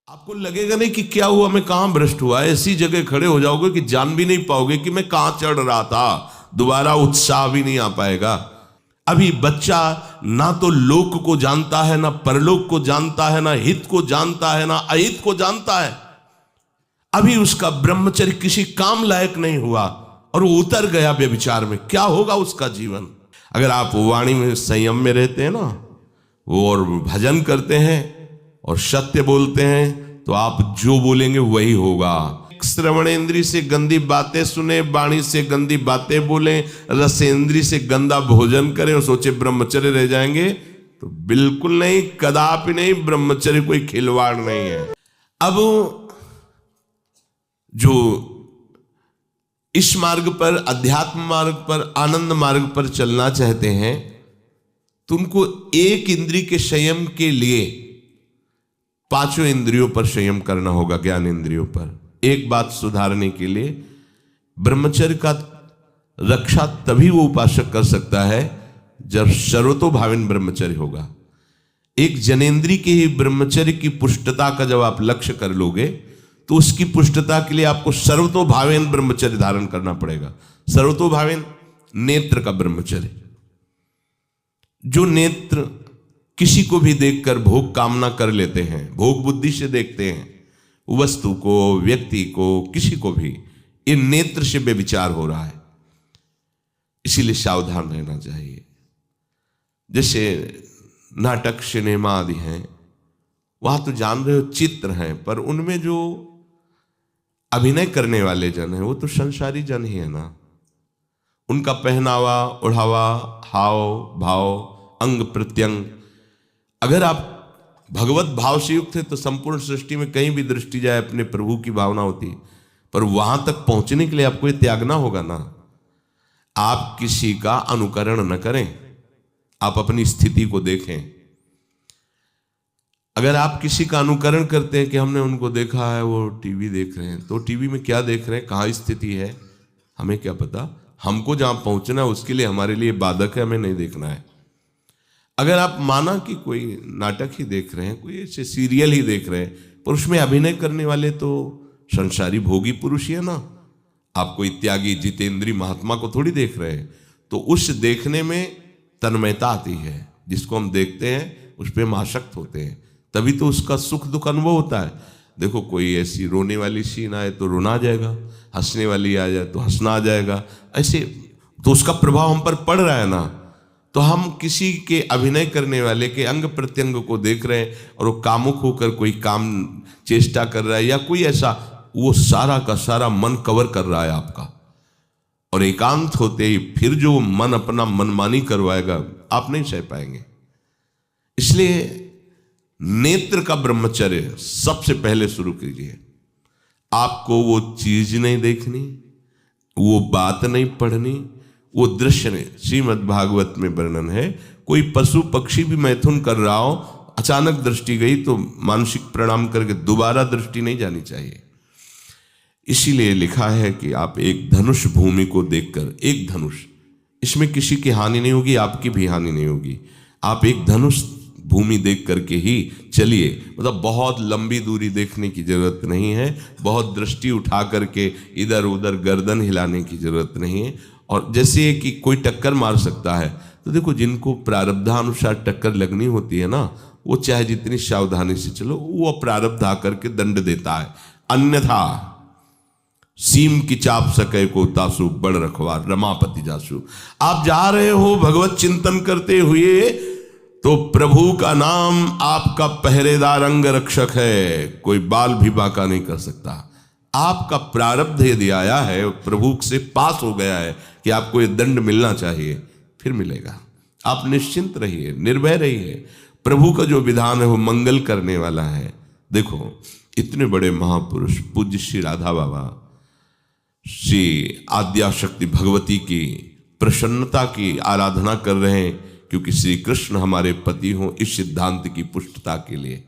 आपको लगेगा नहीं कि क्या हुआ, मैं कहां भ्रष्ट हुआ, ऐसी जगह खड़े हो जाओगे कि जान भी नहीं पाओगे कि मैं कहां चढ़ रहा था। दोबारा उत्साह भी नहीं आ पाएगा। अभी बच्चा ना तो लोक को जानता है, ना परलोक को जानता है, ना हित को जानता है, ना अहित को जानता है। अभी उसका ब्रह्मचर्य किसी काम लायक नहीं हुआ और वो उतर गया व्यभिचार में। क्या होगा उसका जीवन? अगर आप वाणी में संयम में रहते हैं ना, वो और भजन करते हैं और सत्य बोलते हैं, तो आप जो बोलेंगे वही होगा। श्रवणेंद्री से गंदी बातें सुने, वाणी से गंदी बातें बोले, रसेंद्री से गंदा भोजन करें और सोचे ब्रह्मचर्य रह जाएंगे, तो बिल्कुल नहीं, कदापि नहीं। ब्रह्मचर्य कोई खिलवाड़ नहीं है। अब जो इस मार्ग पर, अध्यात्म मार्ग पर, आनंद मार्ग पर चलना चाहते हैं, तो उनको एक इंद्रिय के संयम के लिए पांचों इंद्रियों पर संयम करना होगा, ज्ञान इंद्रियों पर। एक बात सुधारने के लिए ब्रह्मचर्य का रक्षा तभी वो उपासक कर सकता है जब सर्वतोभावेन ब्रह्मचर्य होगा। एक जनेन्द्रीय के ही ब्रह्मचर्य की पुष्टता का जब आप लक्ष्य कर लोगे, तो उसकी पुष्टता के लिए आपको सर्वतोभावेन ब्रह्मचर्य धारण करना पड़ेगा। सर्वतोभावेन नेत्र का ब्रह्मचर्य, जो नेत्र किसी को भी देखकर भोग कामना कर लेते हैं, भोग बुद्धि से देखते हैं वस्तु को, व्यक्ति को, किसी को भी, ये नेत्र से व्यभिचार हो रहा है। इसीलिए सावधान रहना चाहिए। जैसे नाटक, सिनेमा आदि हैं, वहां तो जान रहे हो चित्र हैं, पर उनमें जो अभिनय करने वाले जन हैं वो तो संसारी जन ही है ना। उनका पहनावा, ओढ़ावा, हाव भाव, अंग प्रत्यंग, अगर आप भगवत भाव से युक्त है तो संपूर्ण सृष्टि में कहीं भी दृष्टि जाए अपने प्रभु की भावना होती है। पर वहां तक पहुंचने के लिए आपको ये त्यागना होगा ना। आप किसी का अनुकरण न करें, आप अपनी स्थिति को देखें। अगर आप किसी का अनुकरण करते हैं कि हमने उनको देखा है, वो टीवी देख रहे हैं, तो टीवी में क्या देख रहे हैं, कहाँ स्थिति है, हमें क्या पता। हमको जहां पहुंचना है उसके लिए हमारे लिए बाधक है, हमें नहीं देखना है। अगर आप माना कि कोई नाटक ही देख रहे हैं, कोई ऐसे सीरियल ही देख रहे हैं, पर उसमें अभिनय करने वाले तो संसारी भोगी पुरुष ही है ना। आप कोई त्यागी जितेंद्री महात्मा को थोड़ी देख रहे हैं। तो उस देखने में तन्मयता आती है। जिसको हम देखते हैं उस पर हम आसक्त होते हैं, तभी तो उसका सुख दुख अनुभव होता है। देखो, कोई ऐसी रोने वाली सीन आए तो रोना आ जाएगा, हंसने वाली आ जाए तो हंसना आ जाएगा, ऐसे तो उसका प्रभाव हम पर पड़ रहा है ना। तो हम किसी के अभिनय करने वाले के अंग प्रत्यंग को देख रहे हैं और वो कामुक होकर कोई काम चेष्टा कर रहा है या कोई ऐसा, वो सारा का सारा मन कवर कर रहा है आपका। और एकांत होते ही फिर जो मन अपना मनमानी करवाएगा, आप नहीं सह पाएंगे। इसलिए नेत्र का ब्रह्मचर्य सबसे पहले शुरू कीजिए। आपको वो चीज नहीं देखनी, वो बात नहीं पढ़नी, वो दृश्य नहीं। श्रीमद् भागवत में वर्णन है, कोई पशु पक्षी भी मैथुन कर रहा हो, अचानक दृष्टि गई तो मानसिक प्रणाम करके दोबारा दृष्टि नहीं जानी चाहिए। इसीलिए लिखा है कि आप एक धनुष भूमि को देखकर, एक धनुष, इसमें किसी की हानि नहीं होगी, आपकी भी हानि नहीं होगी। आप एक धनुष भूमि देख करके ही चलिए। मतलब बहुत लंबी दूरी देखने की जरूरत नहीं है, बहुत दृष्टि उठा करके इधर उधर गर्दन हिलाने की जरूरत नहीं है। और जैसे कि कोई टक्कर मार सकता है, तो देखो जिनको प्रारब्धानुसार टक्कर लगनी होती है ना, वो चाहे जितनी सावधानी से चलो, वो प्रारब्ध आकर के दंड देता है। अन्यथा सीम की चाप सके को तासु, बड़ रखवार रमापति जासु। आप जा रहे हो भगवत चिंतन करते हुए, तो प्रभु का नाम आपका पहरेदार अंग रक्षक है, कोई बाल भी बांका नहीं कर सकता। आपका प्रारब्ध यदि आया है, प्रभु से पास हो गया है कि आपको ये दंड मिलना चाहिए, फिर मिलेगा। आप निश्चिंत रहिए, निर्भय रहिए। प्रभु का जो विधान है वो मंगल करने वाला है। देखो, इतने बड़े महापुरुष पूज्य श्री राधा बाबा, श्री आद्याशक्ति भगवती की प्रसन्नता की आराधना कर रहे हैं, क्योंकि श्री कृष्ण हमारे पति हों, इस सिद्धांत की पुष्टता के लिए।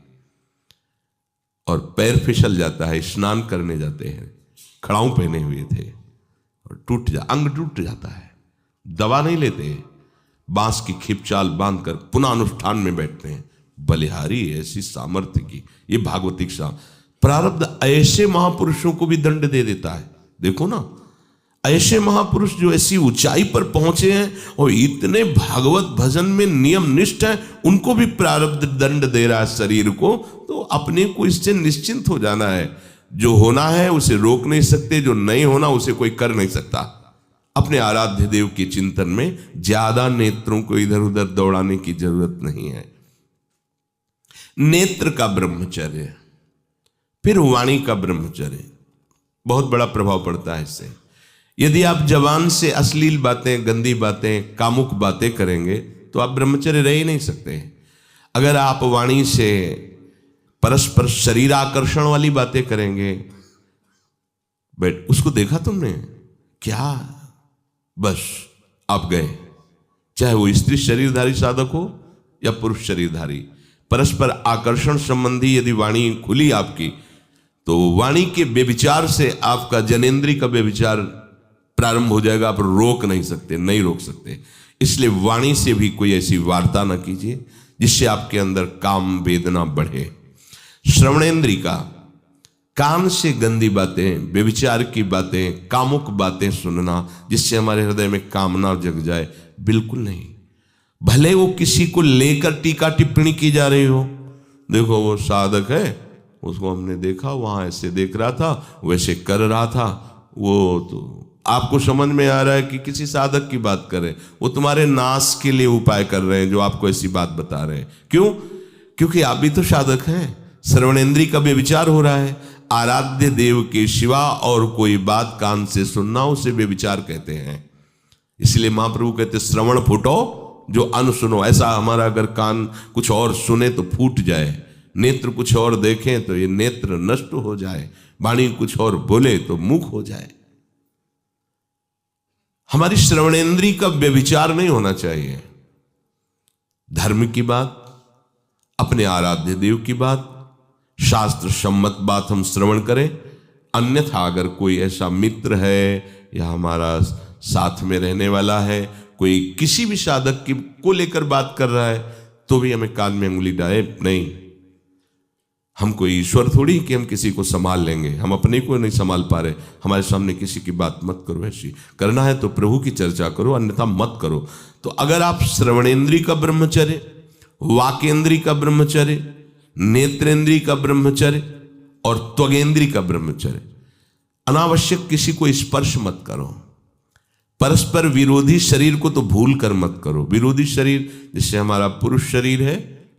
और पैर फिसल जाता है, स्नान करने जाते हैं, खड़ाऊं पहने हुए थे और अंग टूट जाता है, दवा नहीं लेते, बांस की खिपचाल बांधकर पुनः अनुष्ठान में बैठते हैं, बलिहारी ऐसी सामर्थ्य की, ये भागवतिक प्रारब्ध ऐसे महापुरुषों को भी दंड दे देता है। देखो ना, ऐसे महापुरुष जो ऐसी ऊंचाई पर पहुंचे हैं और इतने भागवत भजन में नियम निष्ठ हैं, उनको भी प्रारब्ध दंड दे रहा है शरीर को। तो अपने को इससे निश्चिंत हो जाना है। जो होना है उसे रोक नहीं सकते, जो नहीं होना उसे कोई कर नहीं सकता। अपने आराध्य देव के चिंतन में ज्यादा नेत्रों को इधर उधर दौड़ाने की जरूरत नहीं है। नेत्र का ब्रह्मचर्य, फिर वाणी का ब्रह्मचर्य, बहुत बड़ा प्रभाव पड़ता है इससे। यदि आप जबान से अश्लील बातें, गंदी बातें, कामुक बातें करेंगे तो आप ब्रह्मचर्य रह ही नहीं सकते। अगर आप वाणी से परस्पर शरीर आकर्षण वाली बातें करेंगे, बट उसको देखा तुमने क्या, बस आप गए। चाहे वो स्त्री शरीरधारी साधक हो या पुरुष शरीरधारी, परस्पर आकर्षण संबंधी यदि वाणी खुली आपकी, तो वाणी के व्यभिचार से आपका जनेंद्री का व्यभिचार प्रारंभ हो जाएगा। आप रोक नहीं सकते, नहीं रोक सकते। इसलिए वाणी से भी कोई ऐसी वार्ता ना कीजिए जिससे आपके अंदर काम वेदना बढ़े। श्रवणेंद्री का, कान से गंदी बातें, व्यभिचार की बातें, कामुक बातें सुनना जिससे हमारे हृदय में कामना जग जाए, बिल्कुल नहीं। भले वो किसी को लेकर टीका टिप्पणी की जा रही हो, देखो वो साधक है, उसको हमने देखा वहां ऐसे देख रहा था, वैसे कर रहा था, वो तो आपको समझ में आ रहा है कि किसी साधक की बात कर रहे हैं, वो तुम्हारे नाश के लिए उपाय कर रहे हैं जो आपको ऐसी बात बता रहे हैं। क्यों? क्योंकि आप भी तो साधक हैं। श्रवणेंद्री का व्यभिचार हो रहा है। आराध्य देव के सिवा और कोई बात कान से सुनना उसे व्यभिचार कहते हैं। इसलिए महाप्रभु कहते श्रवण फूटो जो अन सुनो। ऐसा हमारा अगर कान कुछ और सुने तो फूट जाए, नेत्र कुछ और देखें तो ये नेत्र नष्ट हो जाए, वाणी कुछ और बोले तो मुख हो जाए। हमारी श्रवणेंद्री का व्यभिचार नहीं होना चाहिए। धर्म की बात, अपने आराध्य देव की बात, शास्त्र सम्मत बात हम श्रवण करें। अन्यथा अगर कोई ऐसा मित्र है या हमारा साथ में रहने वाला है, कोई किसी भी साधक की को लेकर बात कर रहा है, तो भी हमें कान में उंगली डाले नहीं। हम कोई ईश्वर थोड़ी कि हम किसी को संभाल लेंगे, हम अपने को नहीं संभाल पा रहे। हमारे सामने किसी की बात मत करो, ऐसी करना है तो प्रभु की चर्चा करो, अन्यथा मत करो। तो अगर आप श्रवणेंद्री का ब्रह्मचर्य, वाकेंद्री का ब्रह्मचर्य, नेत्रेंद्री का ब्रह्मचर्य और त्वगेंद्री का ब्रह्मचर्य, अनावश्यक किसी को स्पर्श मत करो। परस्पर विरोधी शरीर को तो भूल कर मत करो। विरोधी शरीर जिससे हमारा पुरुष शरीर है,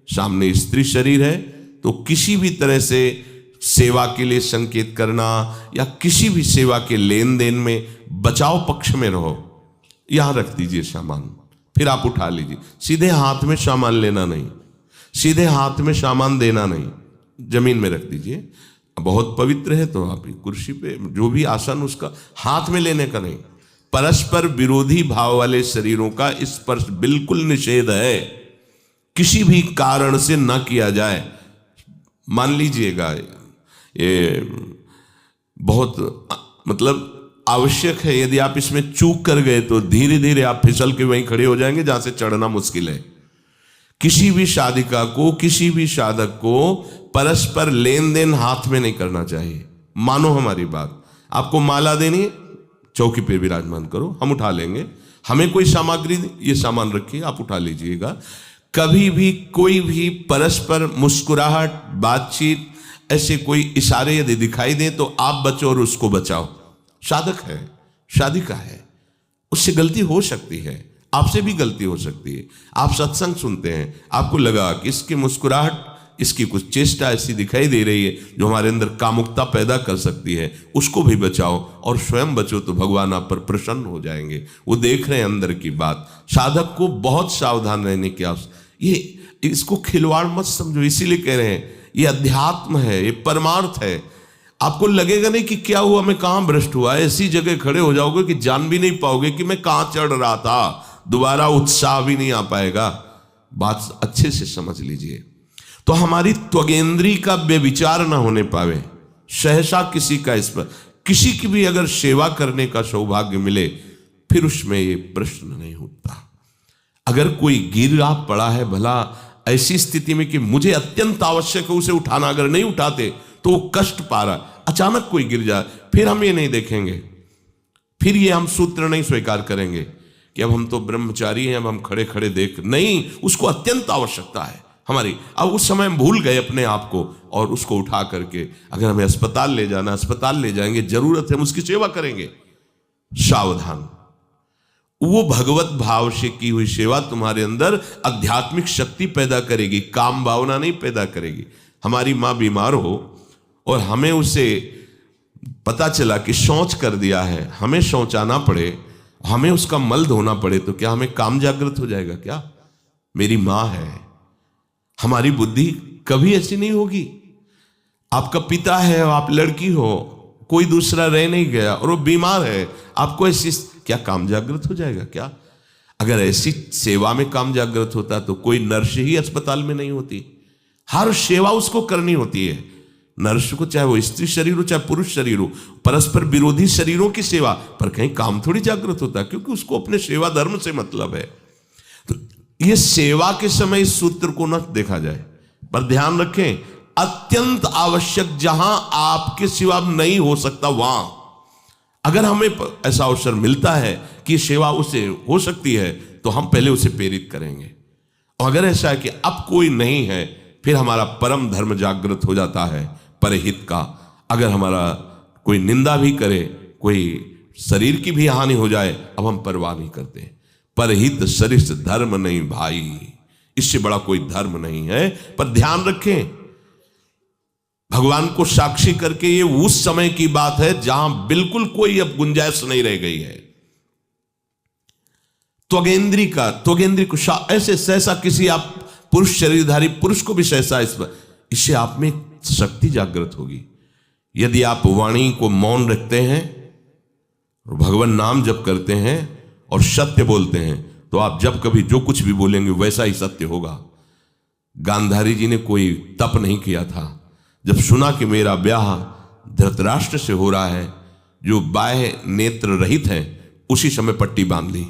सामने स्त्री शरीर है, तो किसी भी तरह से सेवा के लिए संकेत करना या किसी भी सेवा के लेन देन में बचाव पक्ष में रहो। यहां रख दीजिए सामान, फिर आप उठा लीजिए। सीधे हाथ में सामान लेना नहीं, सीधे हाथ में सामान देना नहीं, जमीन में रख दीजिए। बहुत पवित्र है तो आप कुर्सी पे जो भी आसन उसका हाथ में लेने का नहीं। परस्पर विरोधी भाव वाले शरीरों का स्पर्श बिल्कुल निषेध है, किसी भी कारण से न किया जाए। मान लीजिएगा ये बहुत मतलब आवश्यक है, यदि आप इसमें चूक कर गए तो धीरे धीरे आप फिसल के वहीं खड़े हो जाएंगे जहां से चढ़ना मुश्किल है। किसी भी साधिका को, किसी भी साधक को परस्पर लेन देन हाथ में नहीं करना चाहिए। मानो हमारी बात, आपको माला देनी है, चौकी पे विराजमान करो, हम उठा लेंगे। हमें कोई सामग्री, ये सामान रखिए, आप उठा लीजिएगा। कभी भी कोई भी परस्पर मुस्कुराहट, बातचीत, ऐसे कोई इशारे यदि दिखाई दे तो आप बचो और उसको बचाओ। साधक है, साधिका है, उससे गलती हो सकती है, आपसे भी गलती हो सकती है। आप सत्संग सुनते हैं, आपको लगा कि इसकी मुस्कुराहट, इसकी कुछ चेष्टा ऐसी दिखाई दे रही है जो हमारे अंदर कामुकता पैदा कर सकती है, उसको भी बचाओ और स्वयं बचो, तो भगवान आप पर प्रसन्न हो जाएंगे। वो देख रहे हैं अंदर की बात। साधक को बहुत सावधान रहने की आवश्यकता। ये इसको खिलवाड़ मत समझो, इसीलिए कह रहे हैं ये अध्यात्म है, ये परमार्थ है। आपको लगेगा नहीं कि क्या हुआ, मैं कहां भ्रष्ट हुआ, ऐसी जगह खड़े हो जाओगे कि जान भी नहीं पाओगे कि मैं कहां चढ़ रहा था, दोबारा उत्साह भी नहीं आ पाएगा। बात अच्छे से समझ लीजिए। तो हमारी त्वगेंद्री का व्यभिचार ना होने पावे, सहसा किसी का इस पर, किसी की भी अगर सेवा करने का सौभाग्य मिले, फिर उसमें ये प्रश्न नहीं उठता। अगर कोई गिर आप पड़ा है, भला ऐसी स्थिति में कि मुझे अत्यंत आवश्यक है उसे उठाना, अगर नहीं उठाते तो वो कष्ट पा रहा, अचानक कोई गिर जाए, फिर हम ये नहीं देखेंगे, फिर ये हम सूत्र नहीं स्वीकार करेंगे कि अब हम तो ब्रह्मचारी हैं, अब हम खड़े खड़े देख, नहीं, उसको अत्यंत आवश्यकता है हमारी। अब उस समय हम भूल गए अपने आप को और उसको उठा करके अगर हमें अस्पताल ले जाना, अस्पताल ले जाएंगे, जरूरत है हम उसकी सेवा करेंगे। सावधान, वो भगवत भाव से की हुई सेवा तुम्हारे अंदर आध्यात्मिक शक्ति पैदा करेगी, काम भावना नहीं पैदा करेगी। हमारी माँ बीमार हो और हमें उसे पता चला कि शौच कर दिया है, हमें शौचाना पड़े, हमें उसका मल धोना पड़े, तो क्या हमें काम जागृत हो जाएगा? क्या मेरी माँ है, हमारी बुद्धि कभी ऐसी नहीं होगी। आपका पिता है, आप लड़की हो, कोई दूसरा रह नहीं गया और वो बीमार है, आपको ऐसी क्या काम जागृत हो जाएगा? क्या अगर ऐसी सेवा में काम जागृत होता तो कोई नर्स ही अस्पताल में नहीं होती। हर सेवा उसको करनी होती है, नर्स को, चाहे वो स्त्री शरीर हो चाहे पुरुष शरीर हो, परस्पर विरोधी शरीरों की सेवा, पर कहीं काम थोड़ी जागृत होता है, क्योंकि उसको अपने सेवा धर्म से मतलब है। तो ये सेवा के समय इस सूत्र को न देखा जाए, पर ध्यान रखें, अत्यंत आवश्यक जहां आपके सिवा नहीं हो सकता, वहां अगर हमें ऐसा अवसर मिलता है कि सेवा उसे हो सकती है तो हम पहले उसे प्रेरित करेंगे। और अगर ऐसा है कि अब कोई नहीं है, फिर हमारा परम धर्म जागृत हो जाता है परहित का। अगर हमारा कोई निंदा भी करे, कोई शरीर की भी हानि हो जाए, अब हम परवाह नहीं करते। परहित सरिस धर्म नहीं भाई, इससे बड़ा कोई धर्म नहीं है। पर ध्यान रखें, भगवान को साक्षी करके ये उस समय की बात है जहां बिल्कुल कोई अब गुंजाइश नहीं रह गई है। त्वगेंद्री को ऐसे सहसा किसी आप पुरुष शरीरधारी पुरुष को भी सहसा इससे आप में शक्ति जागृत होगी। यदि आप वाणी को मौन रखते हैं और भगवान नाम जप करते हैं और सत्य बोलते हैं, तो आप जब कभी जो कुछ भी बोलेंगे वैसा ही सत्य होगा। गांधारी जी ने कोई तप नहीं किया था, जब सुना कि मेरा ब्याह धृतराष्ट्र से हो रहा है जो बाह्य नेत्र रहित हैं, उसी समय पट्टी बांध ली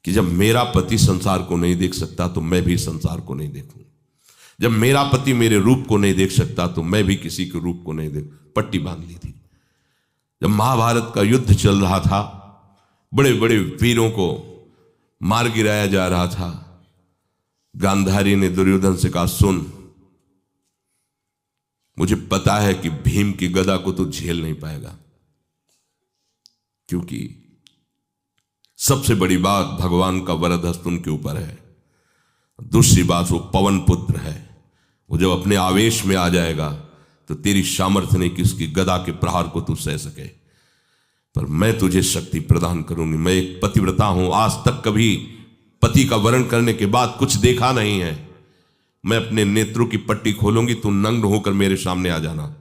कि जब मेरा पति संसार को नहीं देख सकता तो मैं भी संसार को नहीं देखूं, जब मेरा पति मेरे रूप को नहीं देख सकता तो मैं भी किसी के रूप को नहीं देख, पट्टी बांध ली थी। जब महाभारत का युद्ध चल रहा था, बड़े बड़े वीरों को मार गिराया जा रहा था, गांधारी ने दुर्योधन से कहा, सुन, मुझे पता है कि भीम की गदा को तो झेल नहीं पाएगा, क्योंकि सबसे बड़ी बात भगवान का वरद हस्त उनके ऊपर है। दूसरी बात, वो पवन पुत्र है, वो जब अपने आवेश में आ जाएगा तो तेरी सामर्थ्य नहीं कि उसकी गदा के प्रहार को तू सह सके, पर मैं तुझे शक्ति प्रदान करूंगी। मैं एक पतिव्रता हूं, आज तक कभी पति का वरण करने के बाद कुछ देखा नहीं है। मैं अपने नेत्रों की पट्टी खोलूंगी, तू नग्न होकर मेरे सामने आ जाना।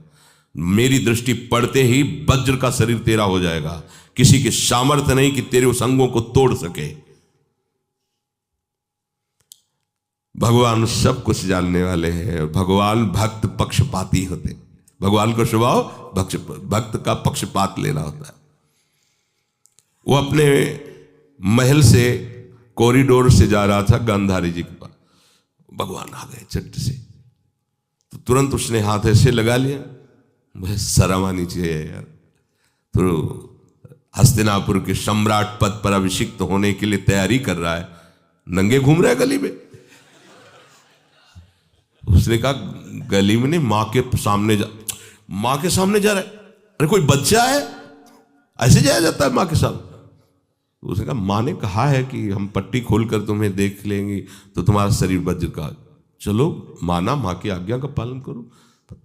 मेरी दृष्टि पड़ते ही वज्र का शरीर तेरा हो जाएगा, किसी के सामर्थ्य नहीं कि तेरे उस अंगों को तोड़ सके। भगवान सब कुछ जानने वाले हैं, भगवान भक्त पक्षपाती होते। भगवान को स्वभाव भक्त का पक्षपात लेना होता है। वो अपने महल से कॉरिडोर से जा रहा था गांधारी जी के पास, भगवान आ गए चट से, तो तुरंत उसने हाथ ऐसे लगा लिया, मुझे शर्म आनी चाहिए यार, तो हस्तिनापुर के सम्राट पद पर अभिषिक्त होने के लिए तैयारी कर रहा है, नंगे घूम रहा है गली में। उसने कहा, गली में नहीं, माँ के सामने जा रहा है। अरे कोई बच्चा है, ऐसे जाया जाता है माँ के सामने? तो उसने कहा, माँ ने कहा है कि हम पट्टी खोलकर तुम्हें देख लेंगे तो तुम्हारा शरीर वज्र का, चलो माना, माँ की आज्ञा का पालन करो,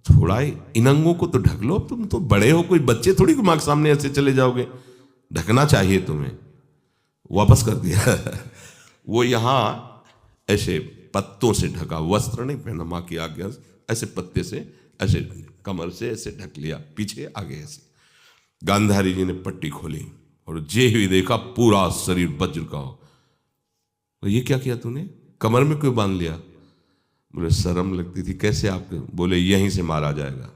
थोड़ा इन अंगों को तो ढक लो, तुम तो बड़े हो, कोई बच्चे थोड़ी माँ के सामने ऐसे चले जाओगे, ढकना चाहिए तुम्हें। वापस कर दिया। वो यहाँ ऐसे पत्तों से ढका, वस्त्र नहीं पहना, माँ की आज्ञा, ऐसे पत्ते से ऐसे कमर से ऐसे ढक लिया, पीछे आगे ऐसे। गांधारी जी ने पट्टी खोली और जे ही देखा पूरा शरीर वज्र का हो। तो ये क्या किया तूने, कमर में क्यों बांध लिया? मुझे शर्म लगती थी, कैसे आपके? बोले यहीं से मारा जाएगा,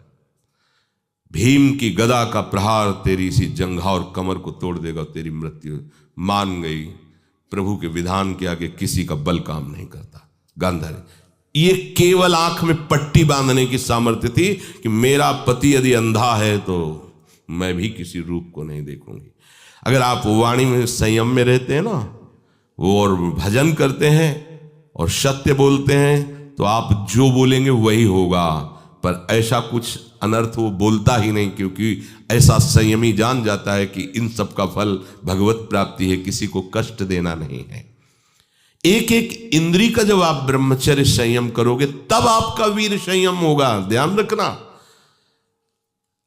भीम की गदा का प्रहार तेरी इसी जंघा और कमर को तोड़ देगा, तेरी मृत्यु। मान गई, प्रभु के विधान के आगे किसी का बल काम नहीं करता। गांधारी। ये केवल आंख में पट्टी बांधने की सामर्थ्य थी कि मेरा पति यदि अंधा है तो मैं भी किसी रूप को नहीं देखूंगी। अगर आप वाणी में संयम में रहते हैं ना, वो और भजन करते हैं और सत्य बोलते हैं, तो आप जो बोलेंगे वही होगा। पर ऐसा कुछ अनर्थ वो बोलता ही नहीं, क्योंकि ऐसा संयमी जान जाता है कि इन सब का फल भगवत प्राप्ति है, किसी को कष्ट देना नहीं है। एक एक इंद्री का जब आप ब्रह्मचर्य संयम करोगे तब आपका वीर संयम होगा। ध्यान रखना,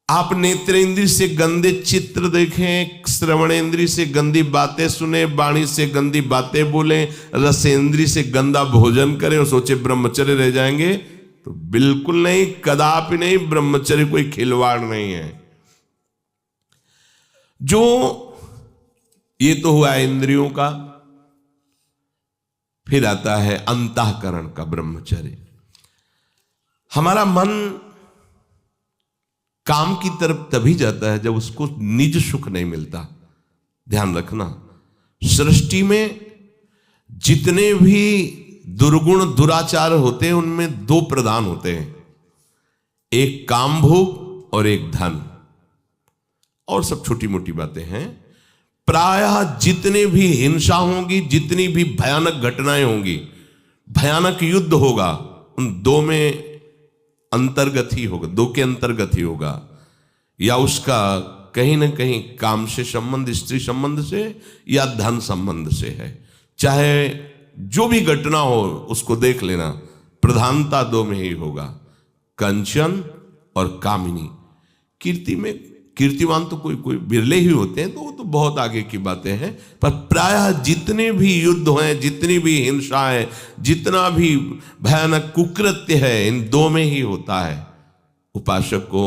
आप नेत्रेंद्री से गंदे चित्र देखें, श्रवणेंद्री से गंदी बातें सुने, वाणी से गंदी बातें बोलें, रसेंद्री से गंदा भोजन करें और सोचे ब्रह्मचर्य रह जाएंगे, तो बिल्कुल नहीं, कदापि नहीं। ब्रह्मचर्य कोई खिलवाड़ नहीं है। जो ये तो हुआ इंद्रियों का, फिर आता है अंतःकरण का ब्रह्मचर्य। हमारा मन काम की तरफ तभी जाता है जब उसको निज सुख नहीं मिलता। ध्यान रखना, सृष्टि में जितने भी दुर्गुण दुराचार होते हैं उनमें दो प्रधान होते हैं, एक काम भोग और एक धन, और सब छोटी मोटी बातें हैं। प्रायः जितने भी हिंसा होगी, जितनी भी भयानक घटनाएं होंगी, भयानक युद्ध होगा, उन दो में अंतर्गत ही होगा, दो के अंतर्गत ही होगा। या उसका कहीं ना कहीं काम से संबंध, स्त्री संबंध से या धन संबंध से है। चाहे जो भी घटना हो उसको देख लेना, प्रधानता दो में ही होगा, कंचन और कामिनी। कीर्ति में कीर्तिवान तो कोई कोई बिरले ही होते हैं, तो वो तो बहुत आगे की बातें हैं। पर प्रायः जितने भी युद्ध हैं, जितनी भी हिंसा है, जितना भी भयानक कुकृत्य है, इन दो में ही होता है। उपासक को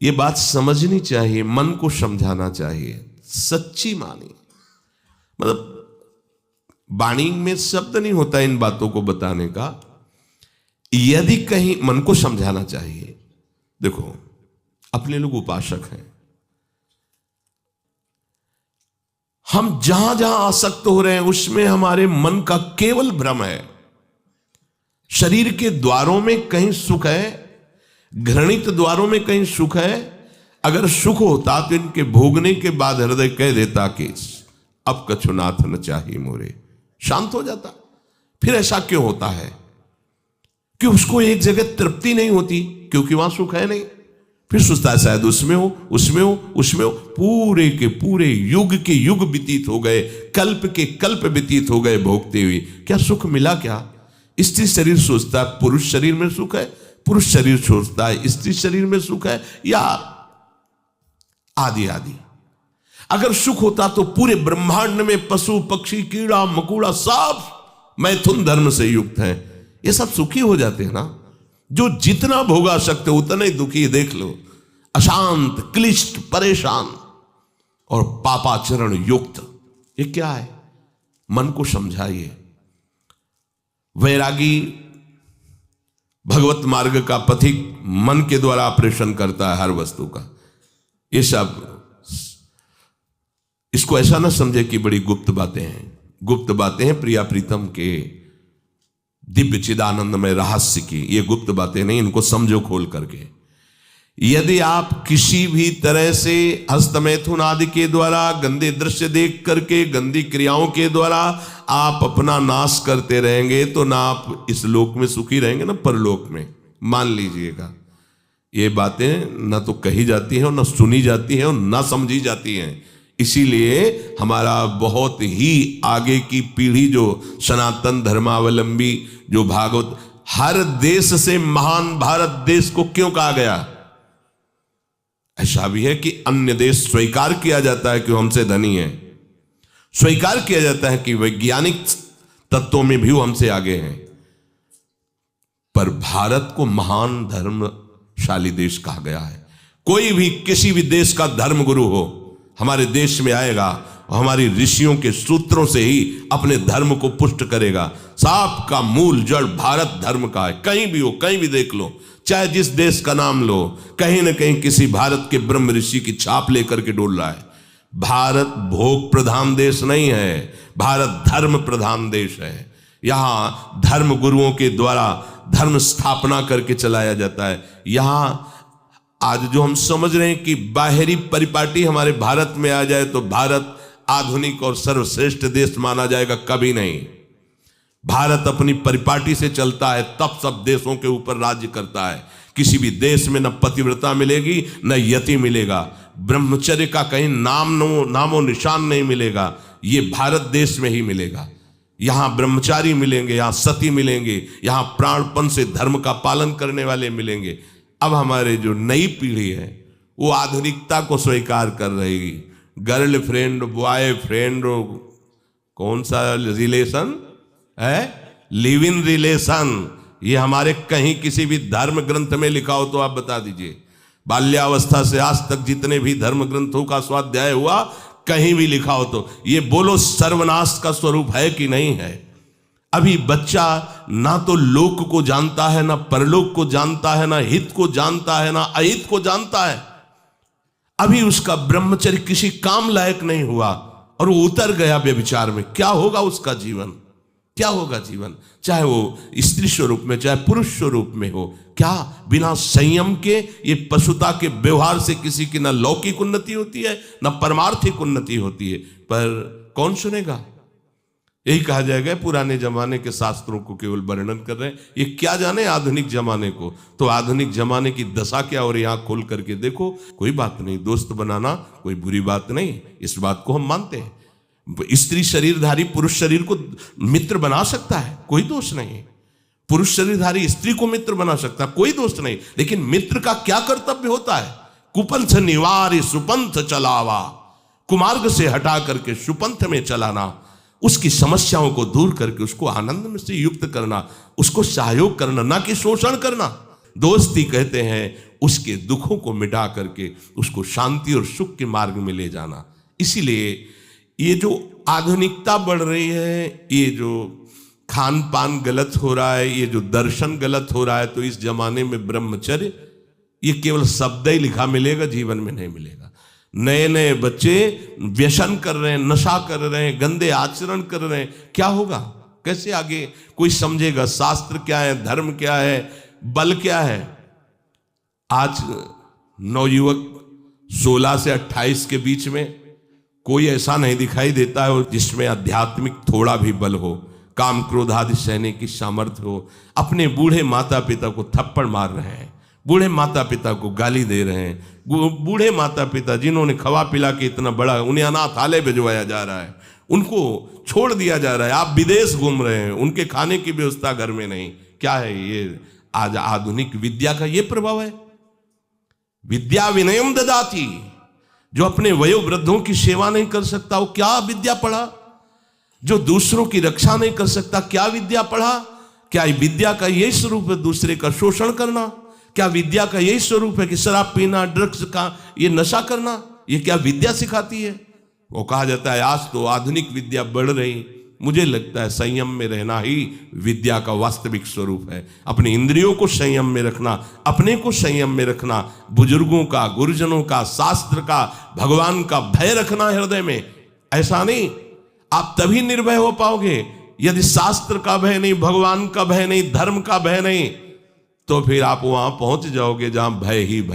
ये बात समझनी चाहिए, मन को समझाना चाहिए, सच्ची मानी। मतलब वाणी में शब्द नहीं होता इन बातों को बताने का, यदि कहीं मन को समझाना चाहिए। देखो, अपने लोग उपासक हैं, हम जहां जहां आसक्त हो रहे हैं उसमें हमारे मन का केवल भ्रम है। शरीर के द्वारों में कहीं सुख है, घृणित द्वारों में कहीं सुख है। अगर सुख होता तो इनके भोगने के बाद हृदय कह देता कि अब कछुनाथ न चाहिए मोरे, शांत हो जाता। फिर ऐसा क्यों होता है कि उसको एक जगह तृप्ति नहीं होती, क्योंकि वहां सुख है नहीं। फिर सोचता है शायद उसमें हो, उसमें हो, उसमें हो। पूरे के पूरे युग के युग व्यतीत हो गए, कल्प के कल्प व्यतीत हो गए भोगते हुए, क्या सुख मिला? क्या स्त्री शरीर सोचता है पुरुष शरीर में सुख है, पुरुष शरीर सोचता है स्त्री शरीर में सुख है, या आदि आदि। अगर सुख होता तो पूरे ब्रह्मांड में पशु पक्षी कीड़ा मकोड़ा सब मैथुन धर्म से युक्त हैं, ये सब सुखी हो जाते हैं ना। जो जितना भोगा सकते उतना ही दुखी, देख लो, अशांत, क्लिष्ट, परेशान और पापाचरण युक्त। ये क्या है? मन को समझाइए। वैरागी भगवत मार्ग का पथिक मन के द्वारा ऑपरेशन करता है हर वस्तु का। ये सब, इसको ऐसा ना समझे कि बड़ी गुप्त बातें हैं। गुप्त बातें हैं प्रिया प्रीतम के दिव्य चिदानंदमय रहस्य की, ये गुप्त बातें नहीं, इनको समझो खोल करके। यदि आप किसी भी तरह से हस्तमैथुन आदि के द्वारा, गंदे दृश्य देख करके, गंदी क्रियाओं के द्वारा आप अपना नाश करते रहेंगे, तो ना आप इस लोक में सुखी रहेंगे ना परलोक में। मान लीजिएगा, ये बातें ना तो कही जाती हैं और ना सुनी जाती हैं और ना समझी जाती हैं। इसीलिए हमारा बहुत ही आगे की पीढ़ी जो सनातन धर्मावलंबी, जो भागवत, हर देश से महान भारत देश को क्यों कहा गया? ऐसा भी है कि अन्य देश स्वीकार किया जाता है कि वो हमसे धनी है, स्वीकार किया जाता है कि वैज्ञानिक तत्वों में भी वो हमसे आगे हैं, पर भारत को महान धर्मशाली देश कहा गया है। कोई भी किसी भी देश का धर्म गुरु हो हमारे देश में आएगा और हमारी ऋषियों के सूत्रों से ही अपने धर्म को पुष्ट करेगा। साप का मूल जड़ भारत धर्म का है। कहीं भी हो, कहीं भी देख लो, चाहे जिस देश का नाम लो, कहीं ना कहीं किसी भारत के ब्रह्म ऋषि की छाप लेकर के डोल रहा है। भारत भोग प्रधान देश नहीं है, भारत धर्म प्रधान देश है। यहाँ धर्म गुरुओं के द्वारा धर्म स्थापना करके चलाया जाता है। यहाँ आज जो हम समझ रहे हैं कि बाहरी परिपाटी हमारे भारत में आ जाए तो भारत आधुनिक और सर्वश्रेष्ठ देश माना जाएगा, कभी नहीं। भारत अपनी परिपाटी से चलता है, तब सब देशों के ऊपर राज्य करता है। किसी भी देश में न पतिव्रता मिलेगी न यति मिलेगा, ब्रह्मचर्य का कहीं नामो निशान नहीं मिलेगा। ये भारत देश में ही मिलेगा। यहाँ ब्रह्मचारी मिलेंगे, यहाँ सती मिलेंगे, यहाँ प्राणपण से धर्म का पालन करने वाले मिलेंगे। अब हमारे जो नई पीढ़ी है वो आधुनिकता को स्वीकार कर रहेगी। गर्लफ्रेंड, बॉयफ्रेंड, कौन सा रिलेशन है, लिव इन रिलेशन, ये हमारे कहीं किसी भी धर्म ग्रंथ में लिखा हो तो आप बता दीजिए। बाल्यावस्था से आज तक जितने भी धर्म ग्रंथों का स्वाध्याय हुआ, कहीं भी लिखा हो तो ये बोलो सर्वनाश का स्वरूप है कि नहीं है। अभी बच्चा ना तो लोक को जानता है, ना परलोक को जानता है, ना हित को जानता है, ना अहित को जानता है। अभी उसका ब्रह्मचर्य किसी काम लायक नहीं हुआ और वो उतर गया व्यभिचार में। क्या होगा उसका जीवन, क्या होगा जीवन, चाहे वो स्त्री स्वरूप में चाहे पुरुष स्वरूप में हो। क्या बिना संयम के ये पशुता के व्यवहार से किसी की ना लौकिक उन्नति होती है ना परमार्थिक उन्नति होती है। पर कौन सुनेगा? यही कहा जाएगा पुराने जमाने के शास्त्रों को केवल वर्णन कर रहे हैं, ये क्या जाने आधुनिक जमाने को। तो आधुनिक जमाने की दशा क्या हो रही है, आंख खोल करके देखो। कोई बात नहीं, दोस्त बनाना कोई बुरी बात नहीं, इस बात को हम मानते हैं। स्त्री शरीरधारी पुरुष शरीर को मित्र बना सकता है, कोई दोष नहीं। पुरुष शरीरधारी स्त्री को मित्र बना सकता है, कोई दोष नहीं। लेकिन मित्र का क्या कर्तव्य होता है? कुपंथ निवार सुपंथ चलावा, कुमार्ग से हटा करके सुपंथ में चलाना, उसकी समस्याओं को दूर करके उसको आनंद में से युक्त करना, उसको सहयोग करना, ना कि शोषण करना। दोस्ती कहते हैं उसके दुखों को मिटा करके उसको शांति और सुख के मार्ग में ले जाना। इसीलिए ये जो आधुनिकता बढ़ रही है, ये जो खान पान गलत हो रहा है, ये जो दर्शन गलत हो रहा है, तो इस जमाने में ब्रह्मचर्य ये केवल शब्द ही लिखा मिलेगा, जीवन में नहीं मिलेगा। नए नए बच्चे व्यसन कर रहे हैं, नशा कर रहे हैं, गंदे आचरण कर रहे हैं। क्या होगा, कैसे आगे कोई समझेगा शास्त्र क्या है, धर्म क्या है, बल क्या है? आज नवयुवक 16 से 28 के बीच में कोई ऐसा नहीं दिखाई देता है जिसमें आध्यात्मिक थोड़ा भी बल हो, काम क्रोध आदि सहने की सामर्थ्य हो। अपने बूढ़े माता पिता को थप्पड़ मार रहे हैं, बूढ़े माता पिता को गाली दे रहे हैं, बूढ़े माता पिता जिन्होंने खवा पिला के इतना बड़ा, उन्हें अनाथालय भिजवाया जा रहा है, उनको छोड़ दिया जा रहा है। आप विदेश घूम रहे हैं, उनके खाने की व्यवस्था घर में नहीं। क्या है ये? आज आधुनिक विद्या का ये प्रभाव है। विद्या विनयम ददाति, जो अपने वयोवृद्धों की सेवा नहीं कर सकता वो क्या विद्या पढ़ा? जो दूसरों की रक्षा नहीं कर सकता क्या विद्या पढ़ा? क्या विद्या का यही स्वरूप है दूसरे का शोषण करना? क्या विद्या का यही स्वरूप है कि शराब पीना, ड्रग्स का ये नशा करना? ये क्या विद्या सिखाती है? वो कहा जाता है आज तो आधुनिक विद्या बढ़ रही। मुझे लगता है संयम में रहना ही विद्या का वास्तविक स्वरूप है। अपनी इंद्रियों को संयम में रखना, अपने को संयम में रखना, बुजुर्गों का, गुरुजनों का, शास्त्र का, भगवान का भय रखना हृदय में। ऐसा नहीं, आप तभी निर्भय हो पाओगे यदि शास्त्र का भय नहीं, भगवान का भय नहीं, धर्म का भय नहीं, तो फिर आप वहां पहुंच जाओगे जहां भय ही भय।